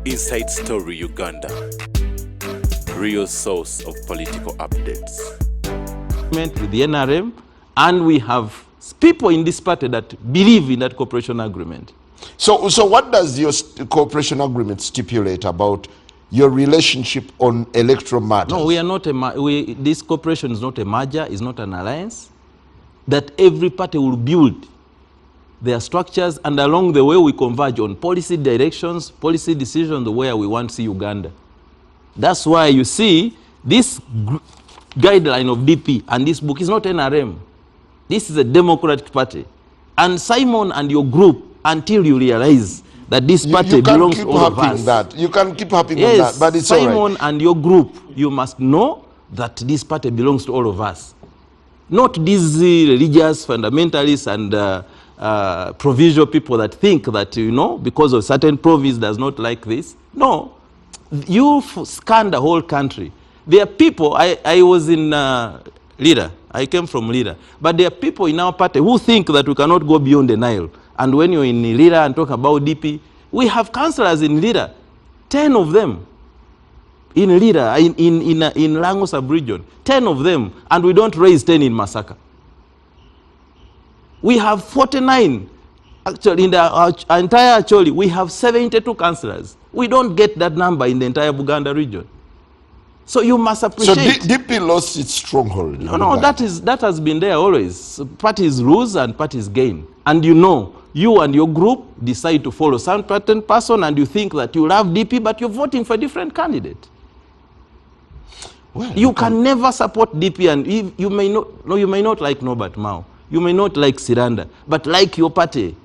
Inside Story Uganda, real source of political updates. With the NRM, and we have people in this party that believe in that cooperation agreement. So what does your cooperation agreement stipulate about your relationship on electoral matters? No, we are not this cooperation is not a merger, is not an alliance. That every party will build their structures, and along the way we converge on policy directions, policy decisions, where we want to see Uganda. That's why you see this guideline of DP and this book is not NRM. This is a Democratic Party. And Simon and your group, until you realize that this party belongs to all of us. You can keep harping on that, but it's Simon all right. And your group, you must know that this party belongs to all of us. Not these religious fundamentalists and provincial people that think that, you know, because of certain province does not like this. No. You scan the whole country. There are people, I was in Lira. I came from Lira. But there are people in our party who think that we cannot go beyond the Nile. And when you're in Lira and talk about DP, we have councillors in Lira, 10 of them. In Lira, in Lango sub-region, 10 of them. And we don't raise 10 in Masaka. We have 49. Actually, in our entire Acholi, we have 72 councillors. We don't get that number in the entire Buganda region. So you must appreciate. So DP lost its stronghold. No, that has been there always. Parties lose and parties gain. And you know, you and your group decide to follow some certain person and you think that you love DP, but you're voting for a different candidate. Well, you can never support DP, and you may not like Norbert Mao. You may not like Siranda, but like your party.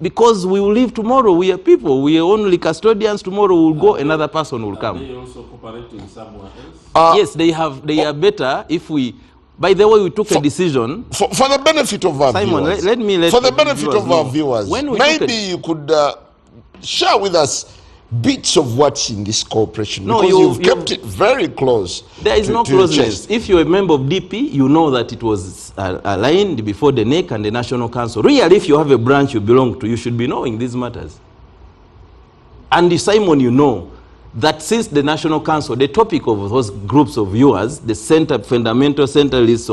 Because we will live tomorrow, we are people, we are only custodians, tomorrow will go, another person will come. Are they also cooperating somewhere else? Yes, they are better if we, by the way, we took a decision. For the benefit of our viewers. Let for the benefit of our viewers, maybe you could share with us bits of what's in this cooperation, because you've kept it very close. There is no closeness. If you're a member of DP, you know that it was aligned before the NEC and the National Council. Really, if you have a branch you belong to, you should be knowing these matters. And Simon, you know that since the National Council, the topic of those groups of viewers, the fundamental centralists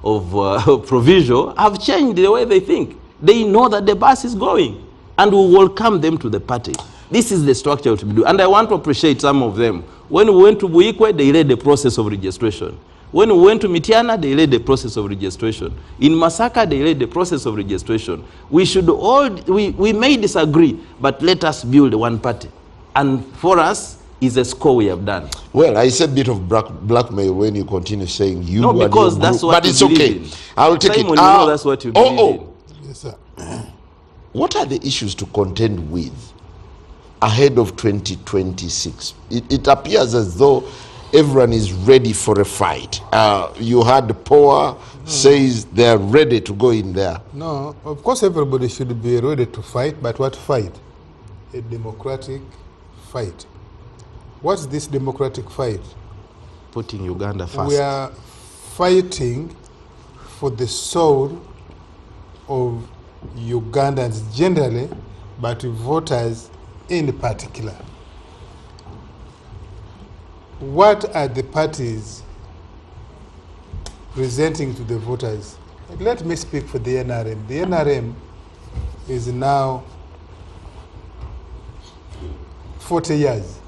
of provincial, have changed the way they think. They know that the bus is going, and we welcome them to the party. This is the structure to be done. And I want to appreciate some of them. When we went to Buikwe, they led the process of registration. When we went to Mitiana, they led the process of registration. In Masaka, they led the process of registration. We may disagree, but let us build one party. And for us, is a score we have done. Well, I said a bit of blackmail when you continue saying you. No, because that's what but it's okay. I will take Simon, it. You know that's what you believe in. Yes, sir. What are the issues to contend with ahead of 2026? It appears as though everyone is ready for a fight. You heard POA says they're ready to go in there. No, of course everybody should be ready to fight, but what fight? A democratic fight. What's this democratic fight? Putting Uganda first. We are fighting for the soul of Ugandans generally, but voters in particular. What are the parties presenting to the voters? Let me speak for the NRM. The NRM is now 40 years.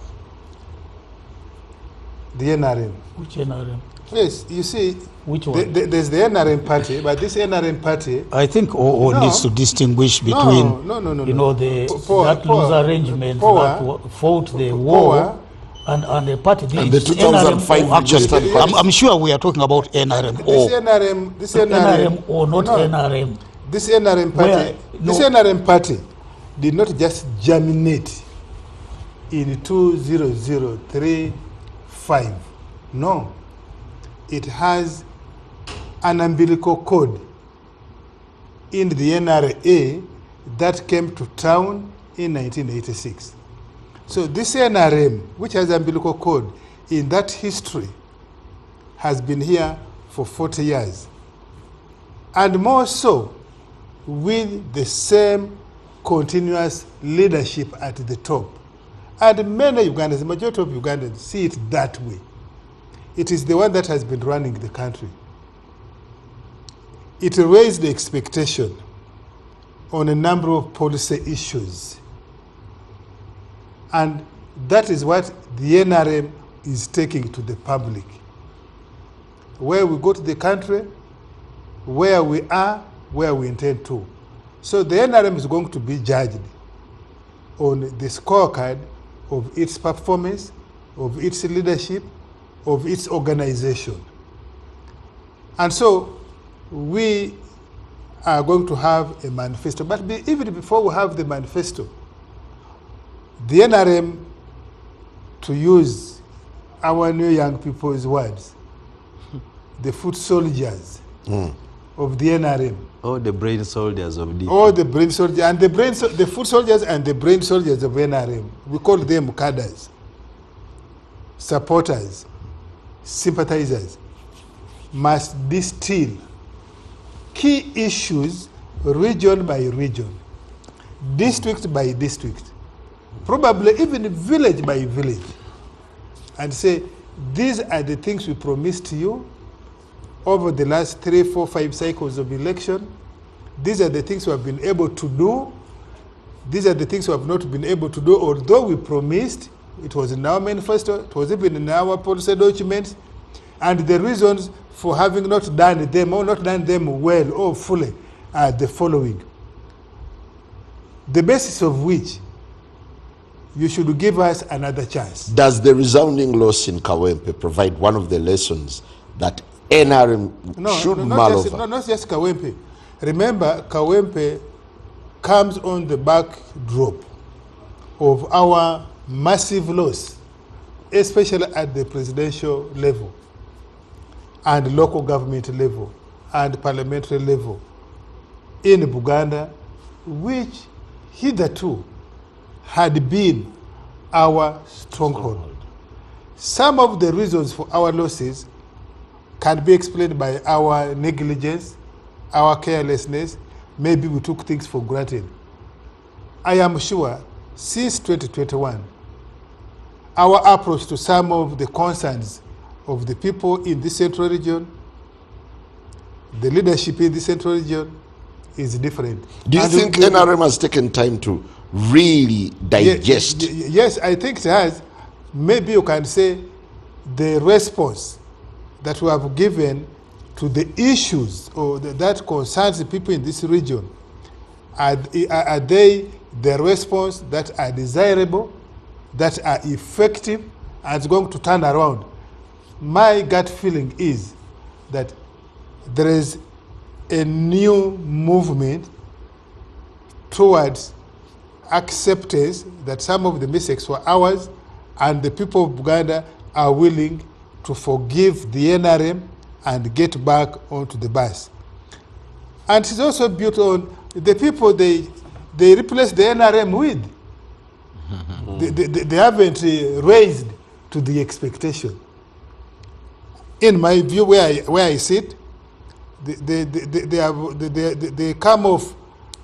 The NRM. Which NRM? Yes, you see, which one? There's the NRM party, but this NRM party... I think O needs to distinguish between, you know, that loose arrangement that fought the war and the party. And the 2005 actually, I'm sure we are talking about NRM. This NRM or not NRM. This NRM party, this NRM party did not just germinate in 20035. No. It has an umbilical cord in the NRA that came to town in 1986. So this NRM, which has an umbilical cord in that history, has been here for 40 years. And more so, with the same continuous leadership at the top. And many Ugandans, the majority of Ugandans, see it that way. It is the one that has been running the country. It raised the expectation on a number of policy issues. And that is what the NRM is taking to the public. Where we go to the country, where we are, where we intend to. So the NRM is going to be judged on the scorecard of its performance, of its leadership, of its organization. And so we are going to have a manifesto. But even before we have the manifesto, the NRM, to use our new young people's words, the foot soldiers of the NRM. All the brain soldiers of DP. All the brain soldiers, and the foot soldiers and the brain soldiers of NRM. We call them cadres, supporters, sympathizers, must distill key issues region by region, district by district, probably even village by village, and say, these are the things we promised to you over the last 3, 4, 5 cycles of election. These are the things we have been able to do. These are the things we have not been able to do, although we promised. It was in our manifesto, it was even in our policy documents, and the reasons for having not done them or not done them well or fully are the following. The basis of which you should give us another chance. Does the resounding loss in Kawempe provide one of the lessons that NRM should mull over? Not just Kawempe. Remember, Kawempe comes on the backdrop of our massive loss, especially at the presidential level and local government level and parliamentary level in Buganda, which hitherto had been our stronghold. Some of the reasons for our losses can be explained by our negligence, our carelessness. Maybe we took things for granted. I am sure since 2021, our approach to some of the concerns of the people in the central region, the leadership in the central region, is different. Do you think NRM has taken time to really digest? Yes, I think it has. Maybe you can say the response that we have given to the issues or that concerns the people in this region, are they the response that are desirable, that are effective, and it's going to turn around? My gut feeling is that there is a new movement towards acceptance that some of the mistakes were ours, and the people of Uganda are willing to forgive the NRM and get back onto the bus. And it's also built on the people they replaced the NRM with. They haven't raised to the expectation. In my view, where I sit, they come off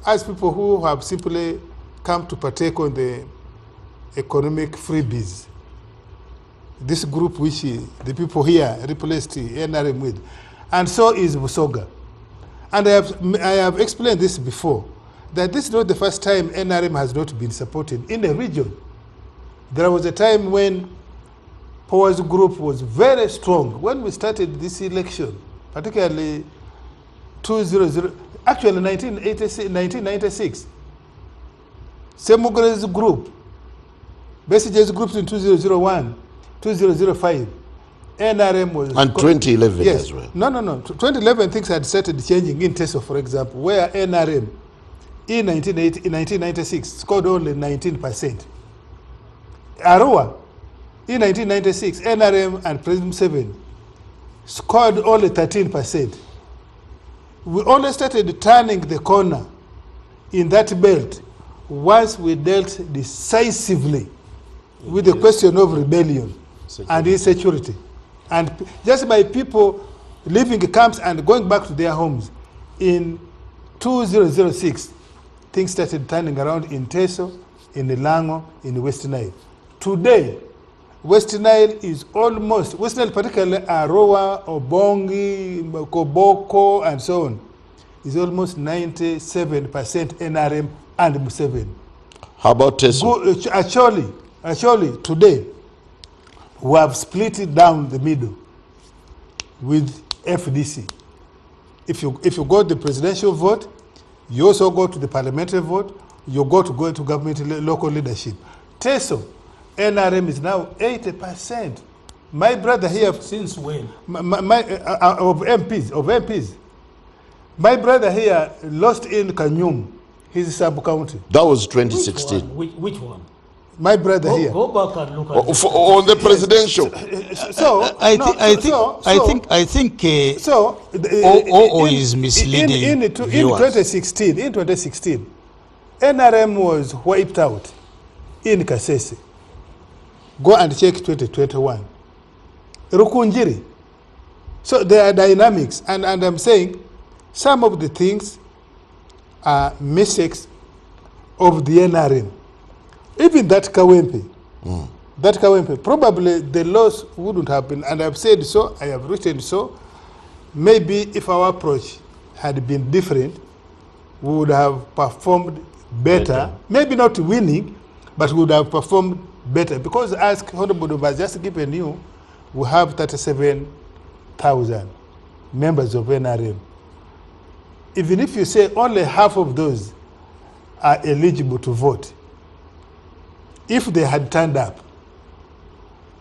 as people who have simply come to partake on the economic freebies. This group which the people here replaced the NRM with. And so is Busoga. And I have explained this before, that this is not the first time NRM has not been supported in a region. There was a time when Power's group was very strong. When we started this election, particularly 1996, Semugre's group, Besige's groups in 2001, 2005, NRM was... And 2011 as well. No. 2011 things had started changing in Teso, for example, where NRM in 1996 scored only 19%. Arua, in 1996, NRM and President 7 scored only 13%. We only started turning the corner in that belt once we dealt decisively with the question of rebellion and insecurity. And just by people leaving camps and going back to their homes, in 2006, things started turning around in Teso, in Lango, in West Nile. Today, West Nile is almost, West Nile particularly Aroa, Obongi, Koboko, and so on, is almost 97% NRM and Museveni. How about Teso? Actually, today, we have split it down the middle with FDC. If you go to the presidential vote, you also go to the parliamentary vote, you go to government local leadership. Teso, NRM is now 80%. My brother here... Since when? Of MPs. My brother here lost in Kanyum, his sub-county. That was 2016. Which one? My brother here. Go back and look at on the presidential. I think OO is misleading in 2016, NRM was wiped out in Kasese. Go and check 2021. Rukunjiri. So there are dynamics, and I'm saying some of the things are mistakes of the NRM. Even that Kawempe, probably the loss wouldn't have been, and I've said so, I have written so, maybe if our approach had been different, we would have performed better. Maybe not winning, but we would have performed better. Because as Honorable has just given you, we have 37,000 members of NRM. Even if you say only half of those are eligible to vote, if they had turned up,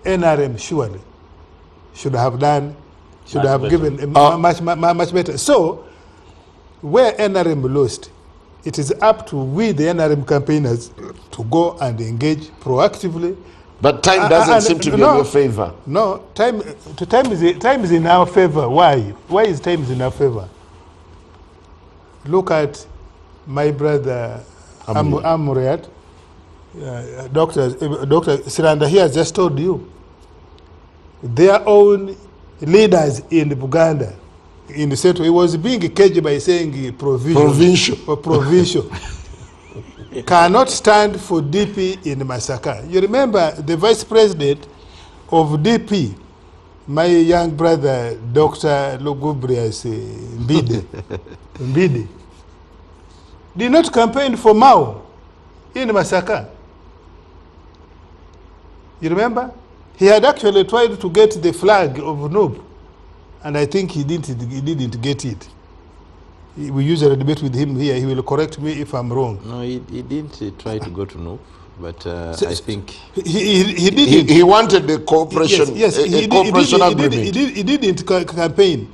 NRM surely should have given much better. So, where NRM lost, it is up to we, the NRM campaigners, to go and engage proactively. But time doesn't seem to be in your favor. No, time is in our favor. Why? Why is time in our favor? Look at my brother Amuriat. Dr. Siranda here has just told you, their own leaders in Buganda, in the central, he was being caged by saying provincial. Cannot stand for DP in Masaka. You remember the vice president of DP, my young brother, Dr. Lugubrias Mbide, did not campaign for Mao in Masaka. You remember? He had actually tried to get the flag of Noob, and I think he didn't get it. We usually debate with him here. He will correct me if I'm wrong. No, he didn't try to go to Noob, but I think he didn't. He wanted the cooperation. Yes, cooperation agreement. He didn't campaign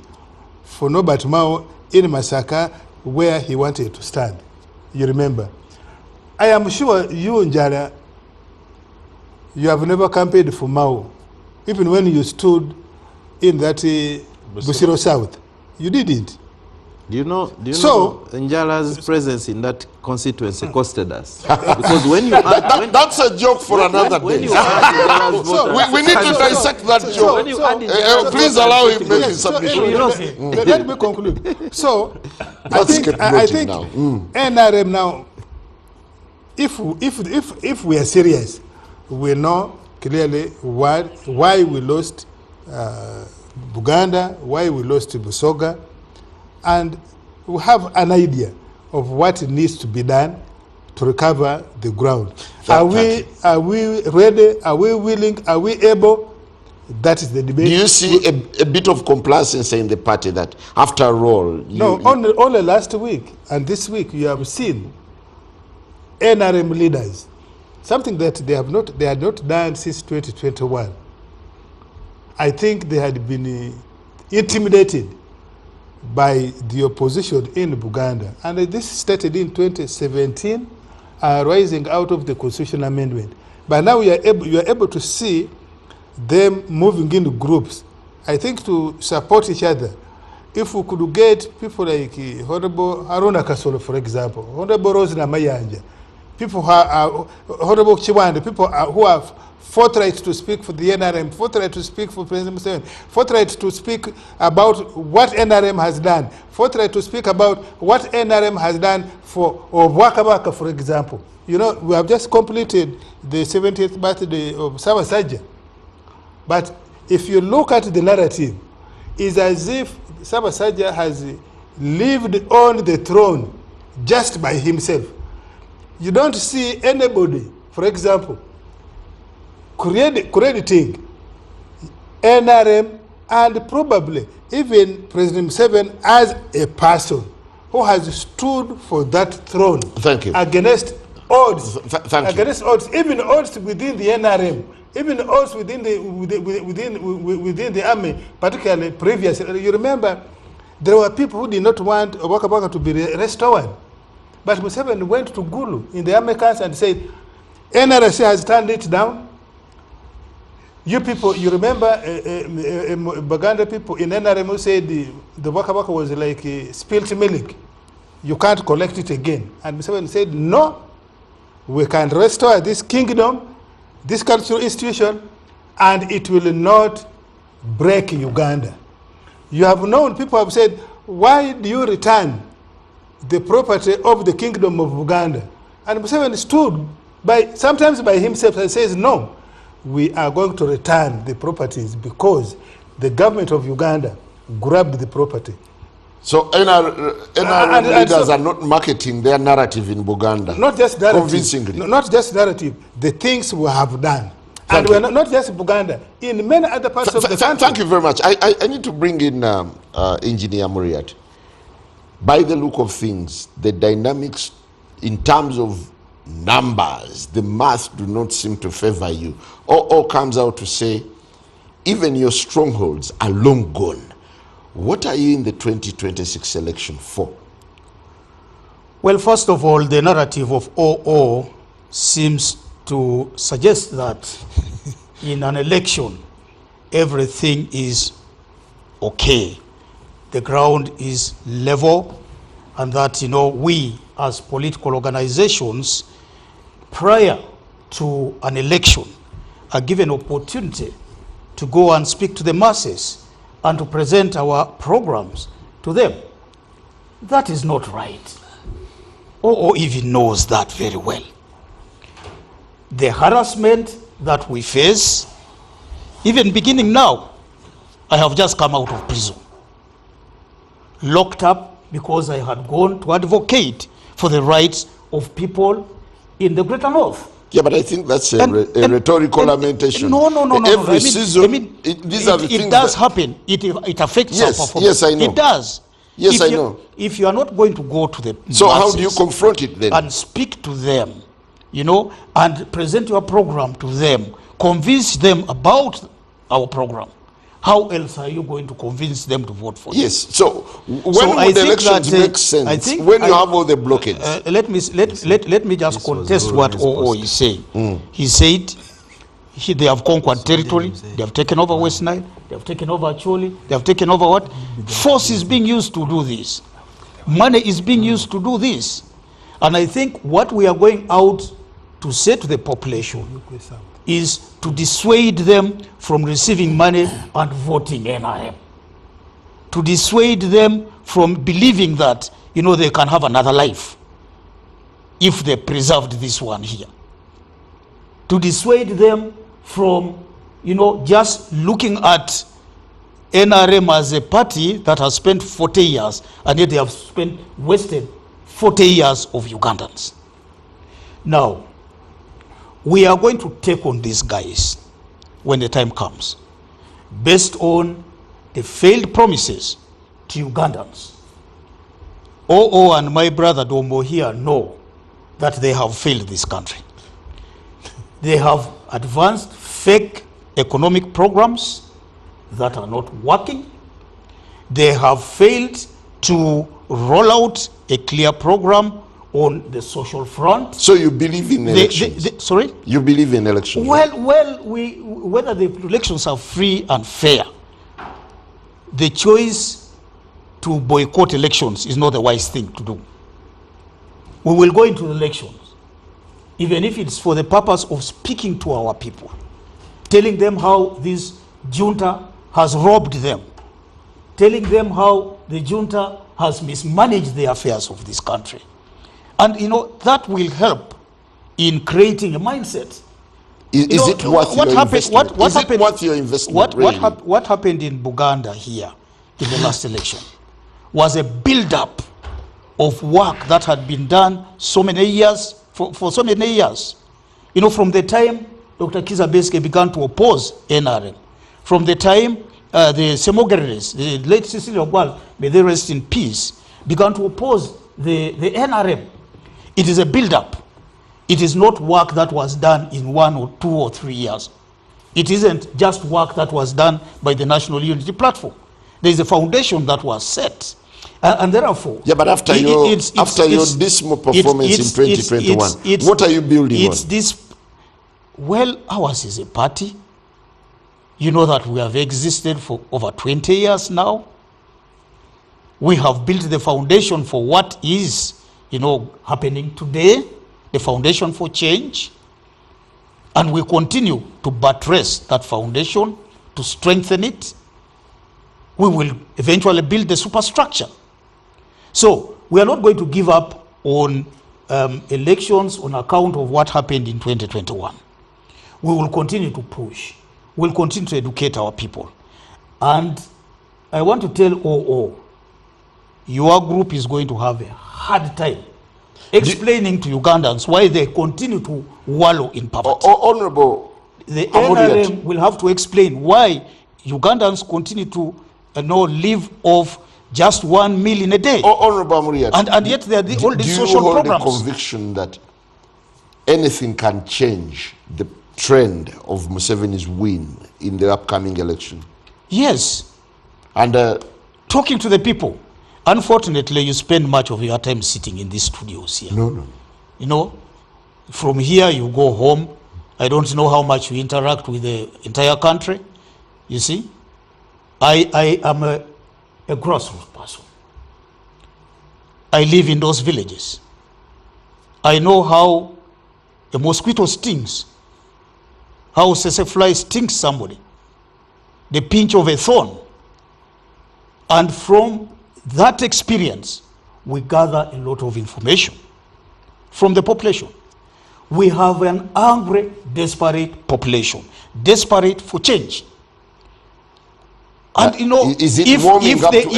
for Norbert Mao in Masaka, where he wanted to stand. You remember? I am sure you, Njara, you have never campaigned for Mao, even when you stood in that Busiro South. You didn't. Do you know Njala's presence in that constituency costed us? Because when you add, that's a joke for another day. We need to dissect that joke. Please allow him to make his submission. Let me conclude. So, I think NRM now, if we are serious, we know clearly why we lost Buganda, why we lost Busoga, and we have an idea of what needs to be done to recover the ground. Are we ready? Are we willing? Are we able? That is the debate. Do you see a bit of complacency in the party that, after all... Only last week and this week you have seen NRM leaders, something that they had not done since 2021. I think they had been intimidated by the opposition in Buganda. And this started in 2017, rising out of the constitutional amendment. But now you are able to see them moving into groups, I think, to support each other. If we could get people like Honorable Haruna Kasolo, for example, Honorable Rosina Mayanja, people who are Honorable Chiwande, people who have forthright to speak for the NRM, forthright to speak for President Museveni, forthright to speak about what NRM has done, forthright to speak about what NRM has done for Wakabaka, for example. you know, we have just completed the 70th birthday of Ssaabasajja. But if you look at the narrative, it's as if Ssaabasajja has lived on the throne just by himself. You don't see anybody, for example, crediting NRM and probably even President Museveni as a person who has stood for that throne. Thank you. Against odds. Thank you. Against odds, even odds within the NRM, even odds within the army, particularly previously. You remember, there were people who did not want Waka Waka to be restored. But Museveni went to Gulu in the army camps and said, NRC has turned it down. You people, you remember Baganda people in NRM who said the Waka Waka was like spilt milk. You can't collect it again. And Museveni said, no, we can restore this kingdom, this cultural institution, and it will not break Uganda. You have known, people have said, why do you return the property of the kingdom of Uganda? And Museveni stood by, sometimes by himself, and says, no, we are going to return the properties because the government of Uganda grabbed the property. So NRM leaders are not marketing their narrative in Buganda. Not just narrative. Convincingly. Not just narrative. The things we have done. And we're not just Buganda. In many other parts of the country. Thank you very much. I need to bring in Engineer Muriat. By the look of things, the dynamics in terms of numbers, the math do not seem to favor you. All comes out to say, even your strongholds are long gone. What are you in the 2026 election for? Well, first of all, the narrative of OO seems to suggest that in an election, everything is okay. The ground is level, and that, you know, we as political organizations, prior to an election, are given opportunity to go and speak to the masses and to present our programs to them. That is not right. OO even knows that very well. The harassment that we face, even beginning now, I have just come out of prison, locked up because I had gone to advocate for the rights of people in the Greater North. Yeah, but I think that's a rhetorical lamentation. No. Every season, these are the things it does happen. It affects our performance. Yes, I know. It does. Yes, I know. If you are not going to go to the so how do you confront it then? And speak to them, you know, and present your program to them, convince them about our program. How else are you going to convince them to vote for you? Yes. So when would the elections make sense? When you have all the blockades? Let me just contest what OO is saying. He said they have conquered territory, they have taken over West Nile, they have taken over Acholi, they have taken over what? Force is being used to do this. Money is being used to do this. And I think what we are going out to say to the population is to dissuade them from receiving money and voting NRM. To dissuade them from believing that, you know, they can have another life if they preserved this one here. To dissuade them from, you know, just looking at NRM as a party that has spent 40 years and yet they have wasted 40 years of Ugandans. Now, we are going to take on these guys when the time comes, based on the failed promises to Ugandans. OO and my brother Dombo here know that they have failed this country. They have advanced fake economic programs that are not working. They have failed to roll out a clear program on the social front. So you believe in elections? Sorry? You believe in elections? Well, whether the elections are free and fair, the choice to boycott elections is not the wise thing to do. We will go into elections, even if it's for the purpose of speaking to our people, telling them how this junta has robbed them, telling them how the junta has mismanaged the affairs of this country. And, you know, that will help in creating a mindset. Is it worth your investment? Is it worth your investment? What happened in Buganda here in the last election was a build-up of work that had been done so many years, for so many years. You know, from the time Dr. Kiza Besigye began to oppose NRM, from the time the Semogeres, the late Cecily Ogwal, may they rest in peace, began to oppose the NRM. It is a build-up. It is not work that was done in 1 or 2 or 3 years. It isn't just work that was done by the National Unity Platform. There is a foundation that was set. And therefore... Yeah, but after your dismal performance in 2021, what are you building on? Well, ours is a party. You know that we have existed for over 20 years now. We have built the foundation for what is, happening today, the foundation for change. And we continue to buttress that foundation, to strengthen it. We will eventually build the superstructure. So we are not going to give up on elections on account of what happened in 2021. We will continue to push. We'll continue to educate our people. And I want to tell OO, your group is going to have a hard time explaining to Ugandans why they continue to wallow in poverty. Honorable, the NRM will have to explain why Ugandans continue to live off just 1 meal in a day. Honorable Amuriat, and yet there are all these social programs. Do you hold the conviction that anything can change the trend of Museveni's win in the upcoming election? Yes. And talking to the people. Unfortunately, you spend much of your time sitting in these studios here. No. From here you go home. I don't know how much you interact with the entire country. You see, I am a grassroots person. I live in those villages. I know how a mosquito stings, how a fly stings somebody, the pinch of a thorn. And from that experience, we gather a lot of information from the population. We have an angry, desperate population, desperate for change. And is it warming up to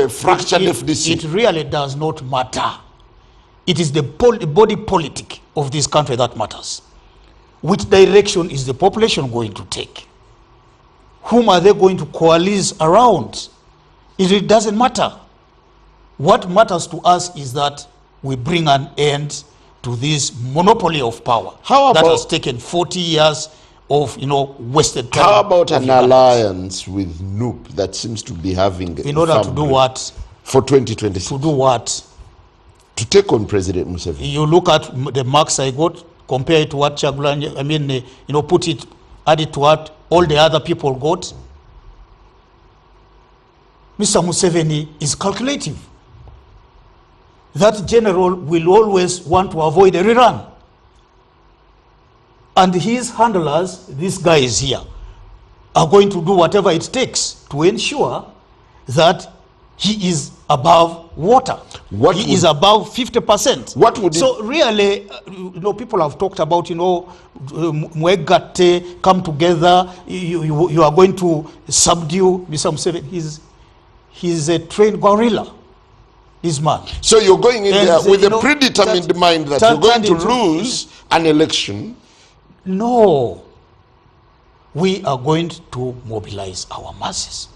a fractured FDC? It really does not matter. It is the body politic of this country that matters. Which direction is the population going to take? Whom are they going to coalesce around? It doesn't matter. What matters to us is that we bring an end to this monopoly of power that has taken 40 years of wasted time. How about an alliance with NUP that seems to be having in order to do what? For 2026. To do what? To take on President Museveni. You look at the marks I got, compare it to what Chagulanyi, add it to what all the other people got. Mr. Museveni is calculative. That general will always want to avoid a rerun. And his handlers, these guys here, are going to do whatever it takes to ensure that he is above water. He is above 50%. So really, people have talked about, Mwegate, come together, you are going to subdue Mr. Museveni. He's a trained gorilla, this man. So you're going in there with a predetermined mind that you're going to lose an election. No. We are going to mobilize our masses.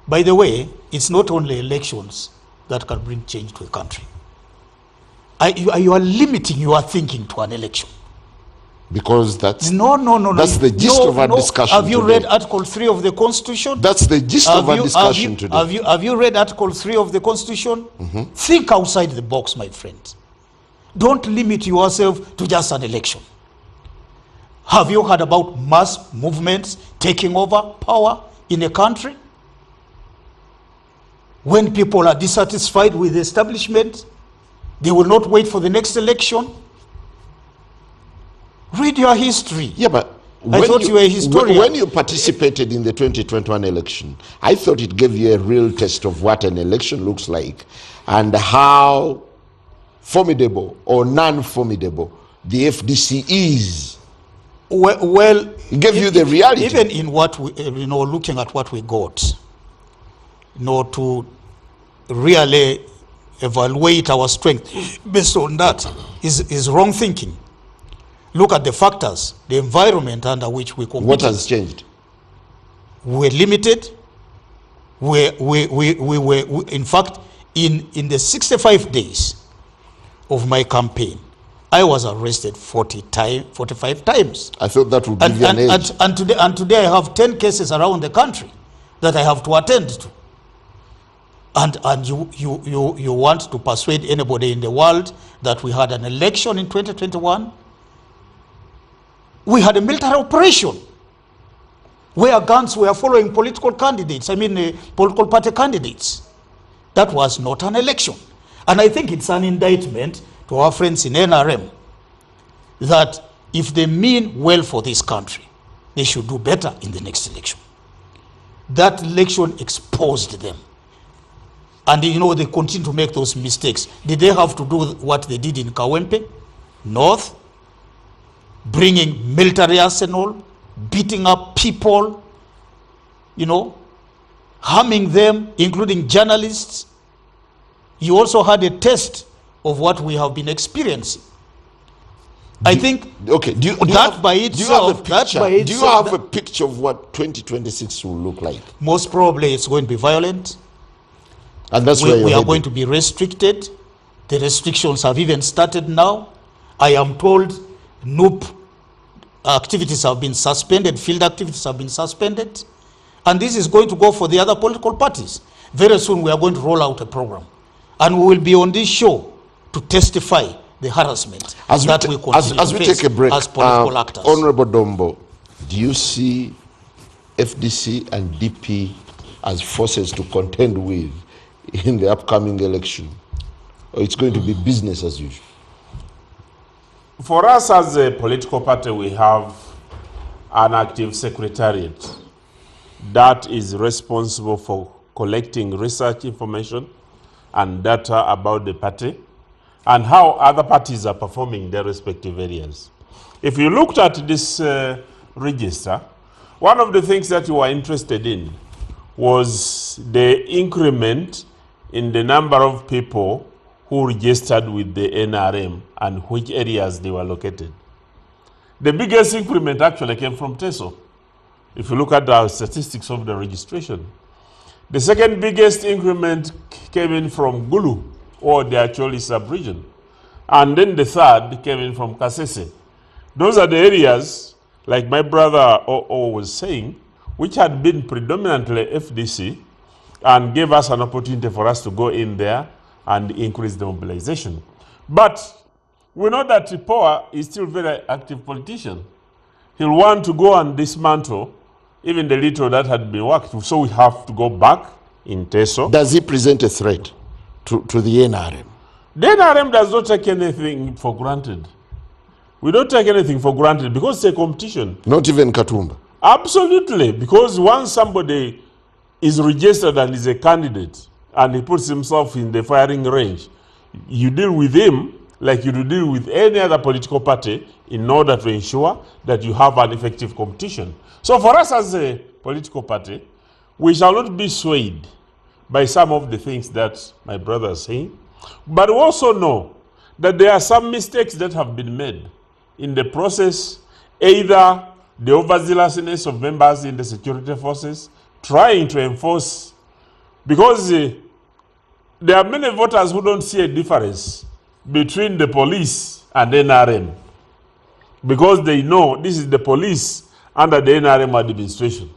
By the way, it's not only elections that can bring change to the country. You are limiting your thinking to an election. Because that's no. That's the gist of our discussion. Have you read Article 3 of the Constitution? That's the gist of our discussion today. Have you read Article 3 of the Constitution? Think outside the box, my friend. Don't limit yourself to just an election. Have you heard about mass movements taking over power in a country? When people are dissatisfied with the establishment, they will not wait for the next election. Read your history. Yeah, but I thought you were a historian. When you participated in the 2021 election, I thought it gave you a real test of what an election looks like and how formidable or non-formidable the FDC is. Well, It gave you the reality. Even in what we, looking at what we got, to really evaluate our strength based on that is wrong thinking. Look at the factors, the environment under which we compete. What has changed? We're limited. We were, in fact, in the 65 days of my campaign, I was arrested 45 times. I thought that would give you an edge. And today I have 10 cases around the country that I have to attend to. And you want to persuade anybody in the world that we had an election in 2021? We had a military operation where guns were following political candidates, political party candidates. That was not an election. And I think it's an indictment to our friends in NRM that if they mean well for this country, they should do better in the next election. That election exposed them. And they continue to make those mistakes. Did they have to do what they did in Kawempe, North, bringing military arsenal, beating up people, harming them, including journalists? You also had a taste of what we have been experiencing. I think okay. Do you have a picture of what 2026 will look like? Most probably it's going to be violent. And that's where we are going to be restricted. The restrictions have even started now. I am told NUP activities have been suspended, field activities have been suspended. And this is going to go for the other political parties. Very soon we are going to roll out a program. And we will be on this show to testify the harassment that we continue as we take a break, as political actors. Honorable Dombo, do you see FDC and DP as forces to contend with in the upcoming election? Or it's going to be business as usual? For us as a political party, we have an active secretariat that is responsible for collecting research information and data about the party and how other parties are performing in their respective areas. If you looked at this register, one of the things that you were interested in was the increment in the number of people who registered with the NRM and which areas they were located. The biggest increment actually came from Teso, if you look at the statistics of the registration. The second biggest increment came in from Gulu, or the Acholi sub-region. And then the third came in from Kasese. Those are the areas, like my brother was saying, which had been predominantly FDC and gave us an opportunity for us to go in there and increase the mobilization. But we know that Poa is still a very active politician. He'll want to go and dismantle even the little that had been worked. So we have to go back in Teso. Does he present a threat to the NRM? The NRM does not take anything for granted. We don't take anything for granted because it's a competition. Not even Katumba? Absolutely, because once somebody is registered and is a candidate and he puts himself in the firing range, you deal with him like you do deal with any other political party in order to ensure that you have an effective competition. So for us as a political party, we shall not be swayed by some of the things that my brother is saying, but we also know that there are some mistakes that have been made in the process, either the overzealousness of members in the security forces, trying to enforce, because there are many voters who don't see a difference between the police and NRM, because they know this is the police under the NRM administration.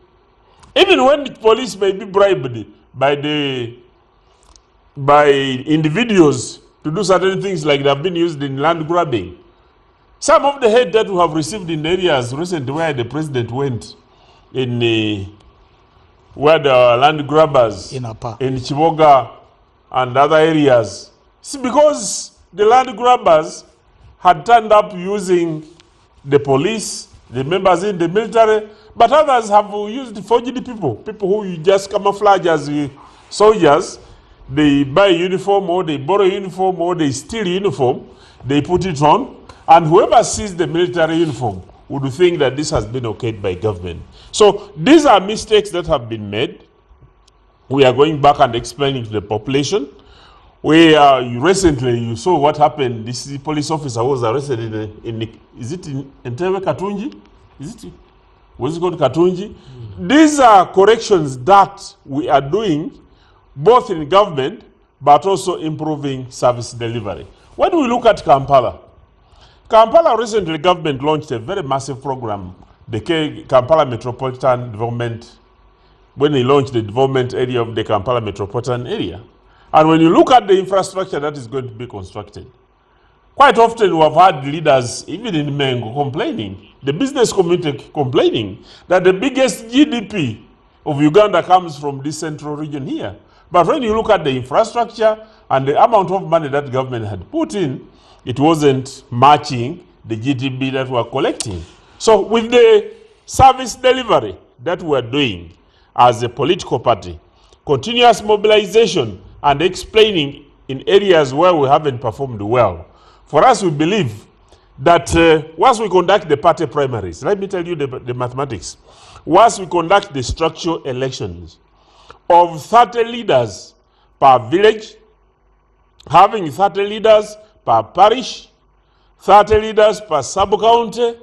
Even when the police may be bribed by individuals to do certain things like they have been used in land grabbing, some of the hate that we have received in areas recently where the president went, where the land grabbers in Chiboga and other areas, it's because the land grabbers had turned up using the police, the members in the military, but others have used forged people who you just camouflage as soldiers. they buy uniform or they borrow uniform or they steal uniform, they put it on, and whoever sees the military uniform would think that this has been okayed by government. So these are mistakes that have been made. We are going back and explaining to the population. Recently, you saw what happened. This police officer was arrested is it in Entebbe Katunji? Was it called Katunji? These are corrections that we are doing both in government but also improving service delivery. When we look at Kampala recently government launched a very massive program, the Kampala Metropolitan Development, when they launched the development area of the Kampala Metropolitan area. And when you look at the infrastructure that is going to be constructed, quite often we have had leaders, even in Mengo, complaining, the business community complaining, that the biggest GDP of Uganda comes from this central region here. But when you look at the infrastructure and the amount of money that government had put in, it wasn't matching the GDP that we are collecting. So with the service delivery that we are doing as a political party, continuous mobilization and explaining in areas where we haven't performed well, for us we believe that once we conduct the party primaries, let me tell you the mathematics, once we conduct the structural elections of 30 leaders per village, having 30 leaders per parish, 30 leaders per sub-county,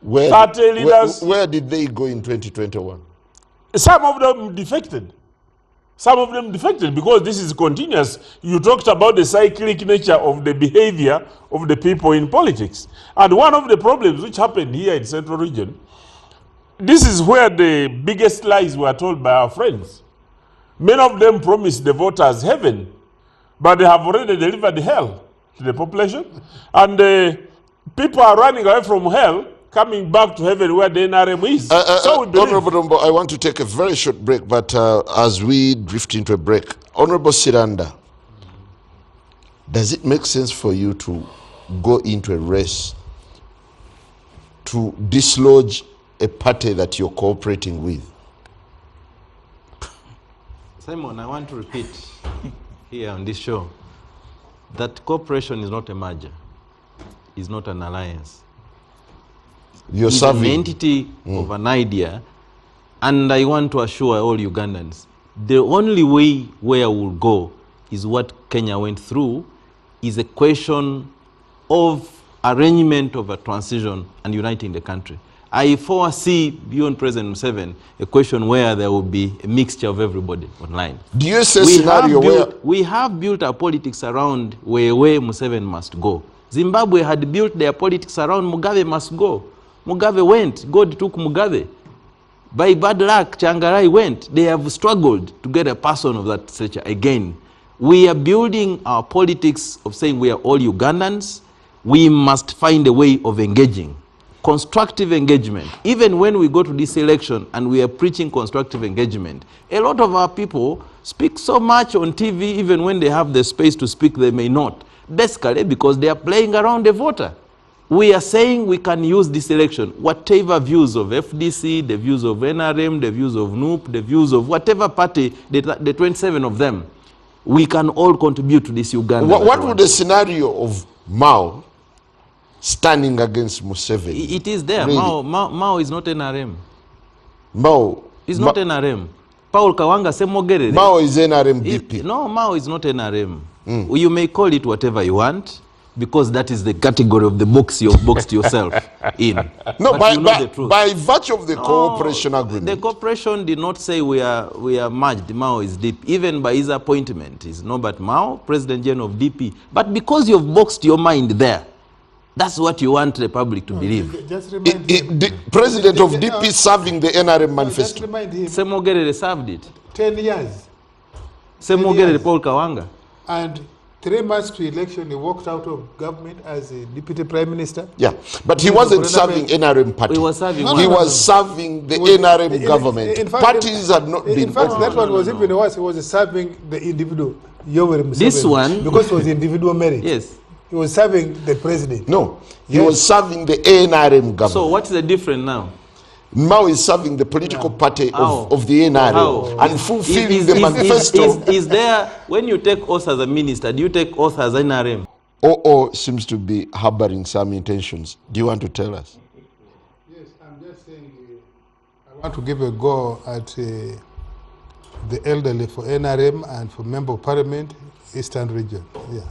30 leaders... Where did they go in 2021? Some of them defected. Some of them defected because this is continuous. You talked about the cyclic nature of the behavior of the people in politics. And one of the problems which happened here in Central Region, this is where the biggest lies were told by our friends. Many of them promised the voters heaven, but they have already delivered hell to the population. And people are running away from hell, coming back to heaven where the NRM is. So we believe. Honorable Dombo, I want to take a very short break, but as we drift into a break, Honorable Siranda, does it make sense for you to go into a race to dislodge a party that you're cooperating with? Simon, I want to repeat here on this show that cooperation is not a merger, is not an alliance. You're serving an entity of an idea, and I want to assure all Ugandans, the only way where we'll go is what Kenya went through, is a question of arrangement of a transition and uniting the country. I foresee beyond President Museveni a question where there will be a mixture of everybody online. Do you see a scenario where... We have built our politics around where Museveni must go. Zimbabwe had built their politics around Mugabe must go. Mugabe went, God took Mugabe. By bad luck, Changarai went. They have struggled to get a person of that stature again. We are building our politics of saying we are all Ugandans. We must find a way of engaging. Constructive engagement. Even when we go to this election and we are preaching constructive engagement, a lot of our people speak so much on TV, even when they have the space to speak, they may not. Basically because they are playing around the voter. We are saying we can use this election, whatever views of FDC, the views of NRM, the views of NUP, the views of whatever party, the 27 of them, we can all contribute to this Uganda. What would the scenario of Mao standing against Museveni? It is there. Really? Mao is not NRM. Mao is not NRM. Paul Kawanga Semogerere. Mao is NRM DP. No, Mao is not NRM. You may call it whatever you want, because that is the category of the box you've boxed yourself in. No, by virtue of the cooperation agreement. The cooperation did not say we are merged. Mao is DP. Even by his appointment, is Norbert Mao, President General of DP. But because you've boxed your mind there, that's what you want the public to believe. Just remind him. The president of DP serving the NRM manifesto. Just remind him. Semogerere served it. 10 years. Semogerere Paul Kawanga. And 3 months to election, he walked out of government as a deputy prime minister. Yeah, but he wasn't serving NRM party. He was serving. He was serving the NRM government. In fact, parties had not been. In fact, that one was even worse. He was serving the individual. This one, because it was individual merit. Yes. He was serving the president. No, he was serving the NRM government. So what's the difference now? Mao is serving the political party How? of the NRA How? and fulfilling the manifesto. Is there, when you take oath as a minister, do you take oath as NRM? OO seems to be harboring some intentions. Do you want to tell us? Yes, I'm just saying I want to give a go at the elderly for NRM and for Member of Parliament, Eastern Region. Yeah.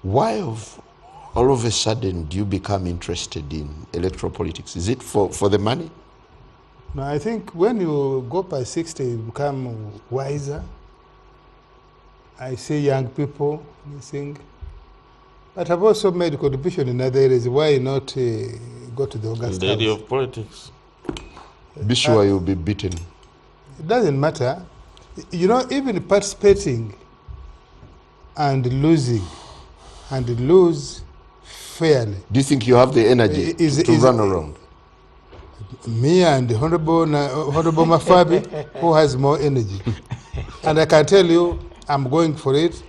Why all of a sudden do you become interested in electoral politics? Is it for the money? No, I think when you go past 60, you become wiser. I see young people missing. But I've also made a contribution in other areas. Why not go to the August The idea House? of politics. Be sure you'll be beaten. It doesn't matter. You know, even participating and losing and lose fairly. Do you think you have the energy to run around? Me and the Honorable Mafabi, who has more energy. And I can tell you, I'm going for it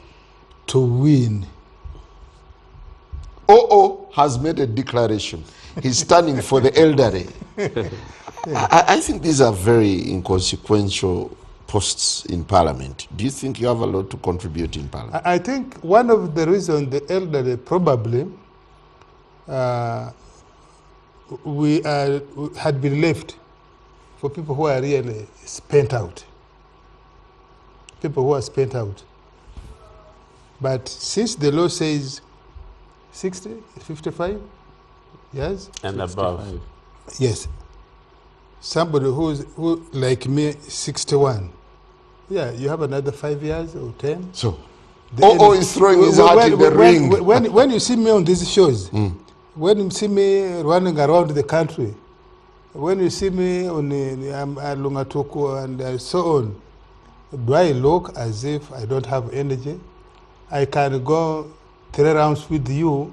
to win. OO has made a declaration. He's standing for the elderly. I think these are very inconsequential posts in Parliament. Do you think you have a lot to contribute in Parliament? I think one of the reasons the elderly probably we had been left for people who are really spent out. People who are spent out. But since the law says 60, 55 years? And above. Yes. Somebody who like me, 61. Yeah, you have another 5 years or 10. So, OO is throwing his heart in the ring. When you see me on these shows, when you see me running around the country, when you see me on Lungatoko and so on, do I look as if I don't have energy? I can go 3 rounds with you,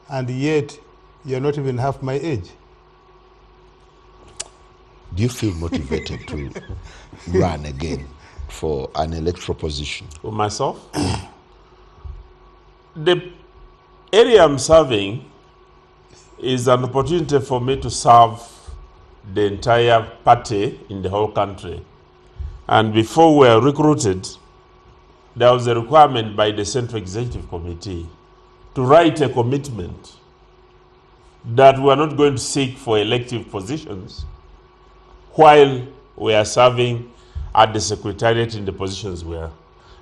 and yet you're not even half my age. Do you feel motivated to run again for an electoral position? For myself, the area I'm serving is an opportunity for me to serve the entire party in the whole country. And before we were recruited, there was a requirement by the Central Executive Committee to write a commitment that we are not going to seek for elective positions while we are serving at the Secretariat in the positions we are.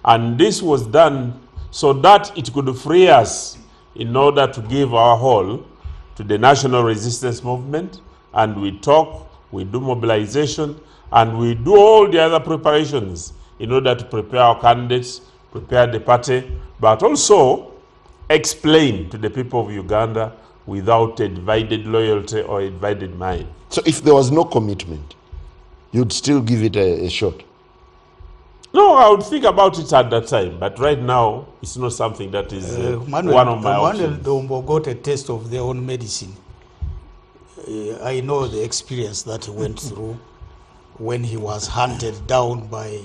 And this was done so that it could free us in order to give our whole to the national resistance movement, and we talk, we do mobilization, and we do all the other preparations in order to prepare our candidates, prepare the party, but also explain to the people of Uganda without a divided loyalty or a divided mind. So if there was no commitment, you'd still give it a shot? No, I would think about it at that time, but right now, it's not something that is one of my options. Dombo got a taste of their own medicine. I know the experience that he went through when he was hunted down by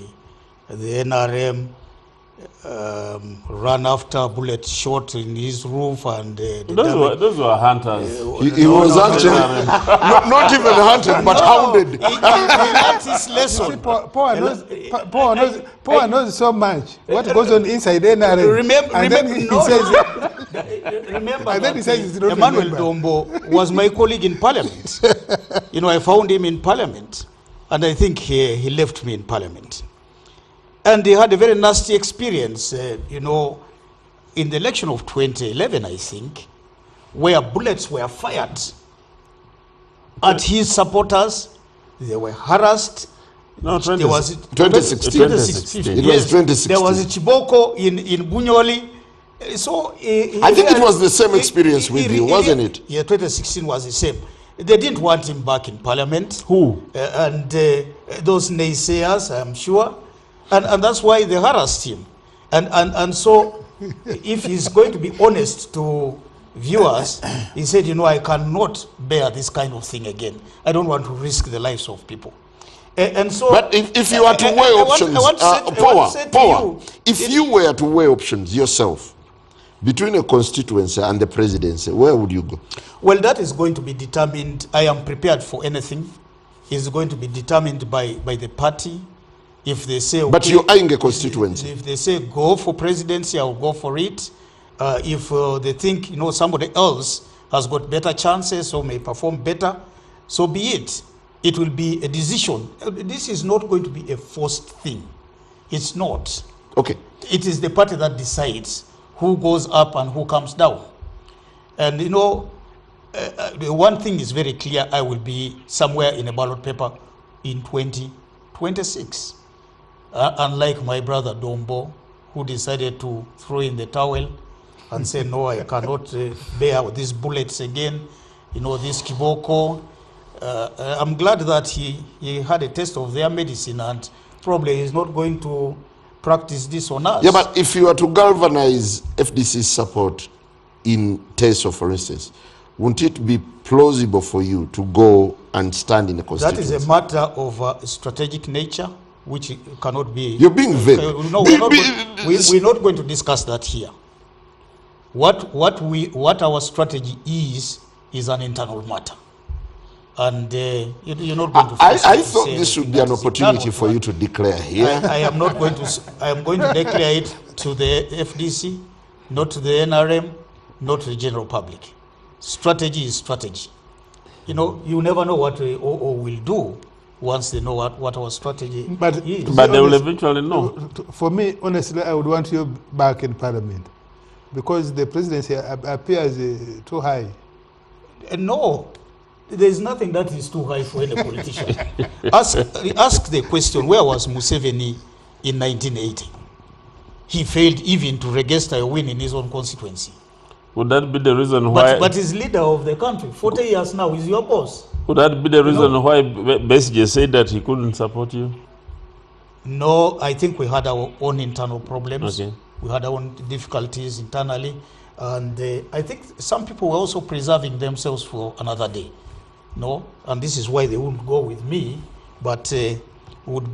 the NRM, run after, bullet shot in his roof, and those were hunters. He was actually not even hunted, but hounded. He learned his lesson. Poa knows so much. What goes on inside NRM? Remember, Emmanuel Dombo was my colleague in Parliament. You know, I found him in Parliament, and I think he left me in Parliament. And he had a very nasty experience, you know, in the election of 2011, I think, where bullets were fired at his supporters. They were harassed. No, 2016. It was 2016. There was a Chiboko in Bunyoli. So I think it was the same experience with you, wasn't it? Yeah, 2016 was the same. They didn't want him back in Parliament. Who? And those naysayers, I'm sure. And that's why they harassed him. And so, if he's going to be honest to viewers, he said, you know, I cannot bear this kind of thing again. I don't want to risk the lives of people. And so, but if you are to weigh options, Power, if you were to weigh options yourself Between a constituency and the presidency, where would you go? Well, that is going to be determined. I am prepared for anything. It's going to be determined by the party. If they say, okay, but you're eyeing a constituency. If they say go for presidency, I'll go for it. If they think, you know, somebody else has got better chances or may perform better, so be it. It will be a decision. This is not going to be a forced thing. It's not. Okay. It is the party that decides who goes up and who comes down. And you know, the one thing is very clear: I will be somewhere in a ballot paper in 2026. Unlike my brother Dombo, who decided to throw in the towel and say, no, I cannot bear these bullets again, you know, this kiboko. I'm glad that he had a taste of their medicine and probably is not going to practice this on us. Yeah, but if you were to galvanize FDC's support in Teso, for instance, wouldn't it be plausible for you to go and stand in a constituency? That is a matter of strategic nature, which cannot be... You're being vague. No, we're not going to discuss that here. What our strategy is an internal matter. And you're not going to... I thought this would be an opportunity for you to declare here. I am not going to... I am going to declare it to the FDC, not to the NRM, not to the general public. Strategy is strategy. You know, you never know what OO will do once they know what our strategy is. But they will eventually know. For me, honestly, I would want you back in Parliament because the presidency appears too high. No, there is nothing that is too high for any politician. Ask the question, where was Museveni in 1980? He failed even to register a win in his own constituency. Would that be the reason why... But he's leader of the country. 40 years now, he's your boss. Would that be the reason why Besigye said that he couldn't support you? No, I think we had our own internal problems. Okay. We had our own difficulties internally. And I think some people were also preserving themselves for another day. No? And this is why they wouldn't go with me, but would be